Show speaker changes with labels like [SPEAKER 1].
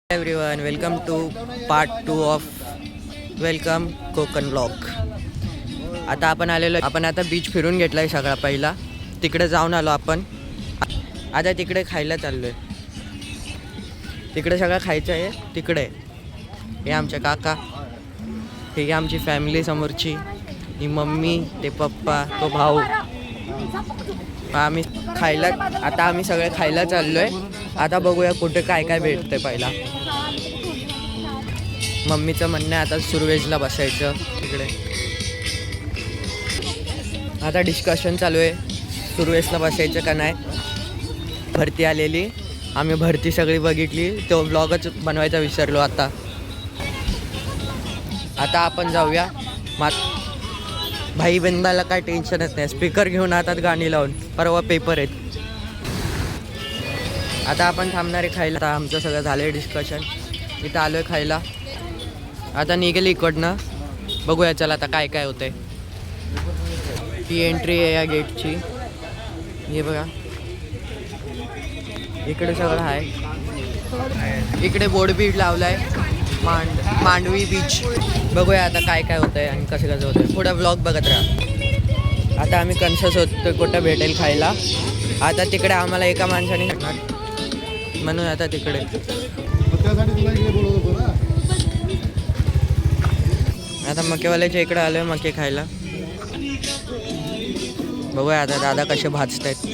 [SPEAKER 1] Everyone welcome to part 2 of welcome Konkan blog. आता आपण आता बीच फिरून घेतला आहे सगळा. पहिला तिकडे जाऊन आलो आपण. आता तिकडे खायला चाललो आहे. तिकडे सगळं खायचं आहे. तिकडे हे आमचे काका, हे आमची फॅमिली समोरची, ही मम्मी, ते पप्पा, तो भाऊ. आम्ही सगळे खायला चाललो आहे. आता बघूया कुठे काय काय भेटते. पहिला मम्मीचं म्हणणं आहे आता सुरवेजला बसायचं तिकडे. आता डिस्कशन चालू आहे सुरवेजला बसायचं का नाही. भरती आलेली, आम्ही भरती सगळी बघितली. तो ब्लॉगच बनवायचा विसरलो. आता आपण जाऊया. भाई बंदाला काय टेन्शनच नाही. स्पीकर घेऊन हातात गाणी लावून. परवा पेपर आहेत. आता आपण थांबणार आहे खायला. आता आमचं सगळं झालं आहे डिस्कशन. इथं आलो आहे खायला. आता निघेली इकडनं. बघूया चला आता काय काय होतंय. ही एंट्री आहे या गेटची. हे बघा इकडे सगळं आहे. इकडे बोर्ड बीड लावलाय मांडवी बीच. बघूया आता काय काय होतंय आणि कसं कसं होतंय. पुढे ब्लॉग बघत राहा. आता आम्ही कन्फ्युज होतो कुठं भेटेल खायला. आता तिकडे आम्हाला एका माणसाने म्हणून आता तिकडे आता मकेवाल्याच्या इकडे आलोय मके खायला. बघूया आता दादा कसे भाजत आहेत.